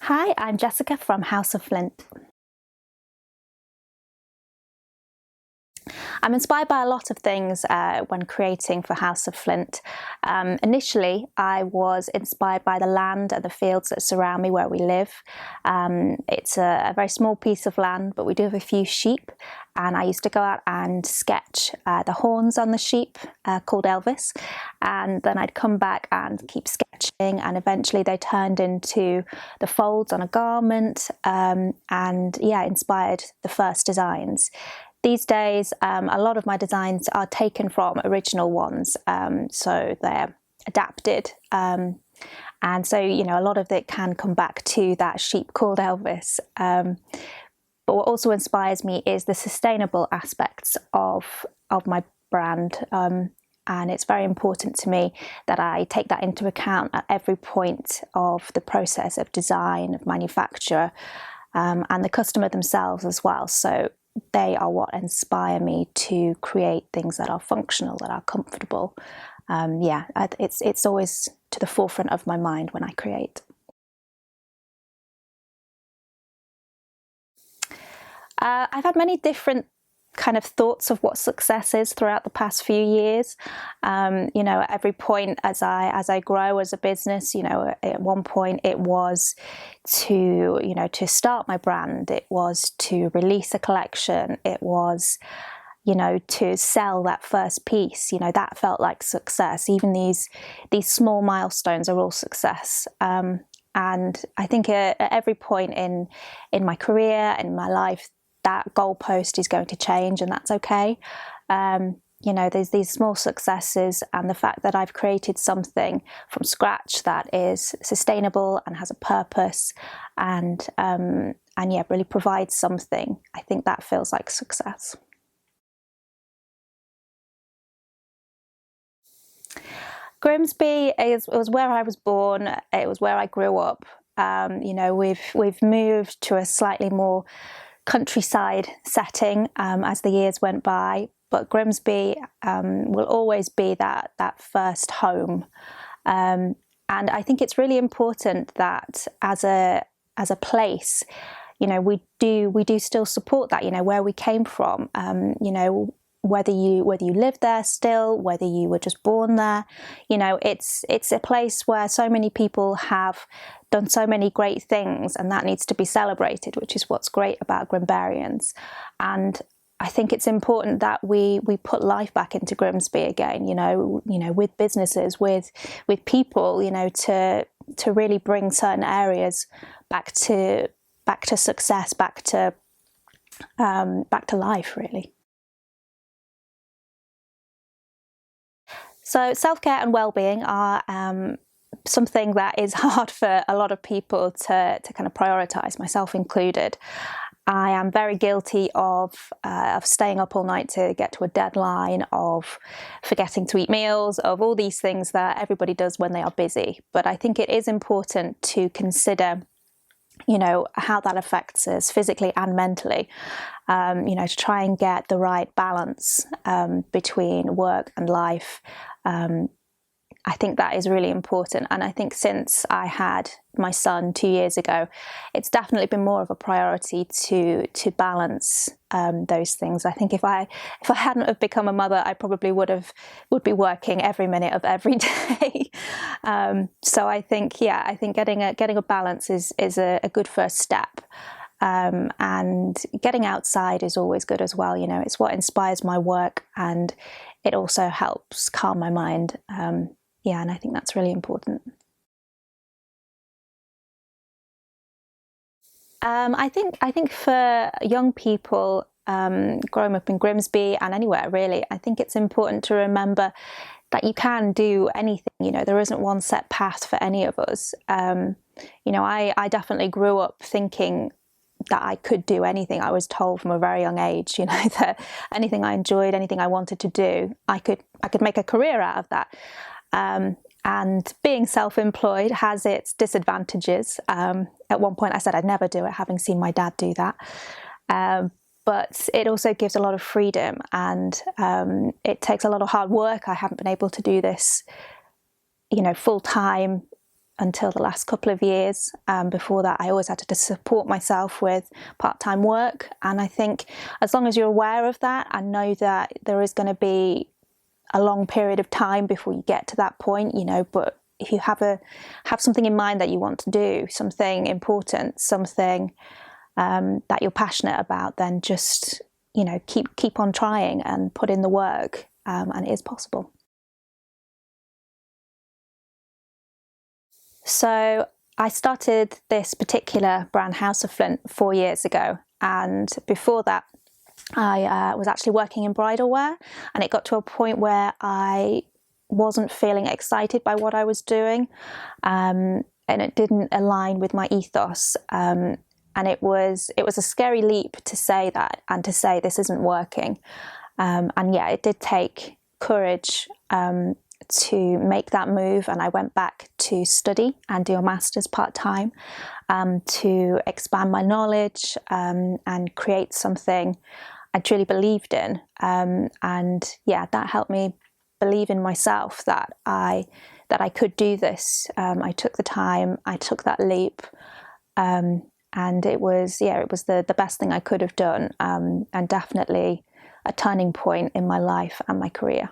Hi, I'm Jessica from House of Flint. I'm inspired by a lot of things when creating for House of Flint. Initially, I was inspired by the land and the fields that surround me where we live. It's a very small piece of land, but we do have a few sheep, and I used to go out and sketch the horns on the sheep, called Elvis, and then I'd come back and keep sketching, and eventually they turned into the folds on a garment, and yeah, inspired the first designs. These days, a lot of my designs are taken from original ones, so they're adapted. And so, a lot of it can come back to that sheep called Elvis. But what also inspires me is the sustainable aspects of my brand. And it's very important to me that I take that into account at every point of the process of design, of manufacture, and the customer themselves as well. So they are what inspire me to create things that are functional, that are comfortable. It's always to the forefront of my mind when I create. I've had many different kind of thoughts of what success is throughout the past few years. At every point as I grow as a business, at one point it was to start my brand, it was to release a collection, it was to sell that first piece. That felt like success. Even these small milestones are all success. And I think at every point in my career, in my life, that goalpost is going to change, and that's okay. There's these small successes, and the fact that I've created something from scratch that is sustainable and has a purpose, and really provides something. I think that feels like success. Grimsby was where I was born. It was where I grew up. We've moved to a slightly more countryside setting as the years went by, but Grimsby will always be that first home. And I think it's really important that as a place, we do still support that. Where we came from. Whether you live there still, whether you were just born there, it's a place where so many people have done so many great things, and that needs to be celebrated, which is what's great about Grimbarians. And I think it's important that we put life back into Grimsby again, with businesses, with people, to really bring certain areas back to success, back to life, really. So self-care and well-being are something that is hard for a lot of people to kind of prioritise, myself included. I am very guilty of staying up all night to get to a deadline, of forgetting to eat meals, of all these things that everybody does when they are busy. But I think it is important to consider how that affects us physically and mentally, to try and get the right balance between work and life. I think that is really important, and I think since I had my son 2 years ago, it's definitely been more of a priority to balance those things. I think if I hadn't have become a mother, I probably would be working every minute of every day. So I think getting a balance is a good first step. And getting outside is always good as well. It's what inspires my work, and it also helps calm my mind. And I think that's really important. I think for young people growing up in Grimsby and anywhere really, I think it's important to remember that you can do anything. There isn't one set path for any of us. I definitely grew up thinking that I could do anything. I was told from a very young age, that anything I enjoyed, anything I wanted to do, I could make a career out of that. And being self-employed has its disadvantages. At one point I said I'd never do it, having seen my dad do that. But it also gives a lot of freedom, and it takes a lot of hard work. I haven't been able to do this, full time until the last couple of years. Before that, I always had to support myself with part-time work. And I think as long as you're aware of that and know that there is going to be a long period of time before you get to that point, you know, but if you have something in mind that you want to do, something important, something that you're passionate about, then just, you know, keep on trying and put in the work, and it is possible. So I started this particular brand, House of Flint, 4 years ago, and before that I was actually working in bridal wear, and it got to a point where I wasn't feeling excited by what I was doing, and it didn't align with my ethos, and it was a scary leap to say that and to say this isn't working, and yeah, it did take courage to make that move, and I went back to study and do a master's part-time to expand my knowledge and create something I truly believed in, and yeah, that helped me believe in myself that I could do this. I took the time, I took that leap, and it was the best thing I could have done, and definitely a turning point in my life and my career.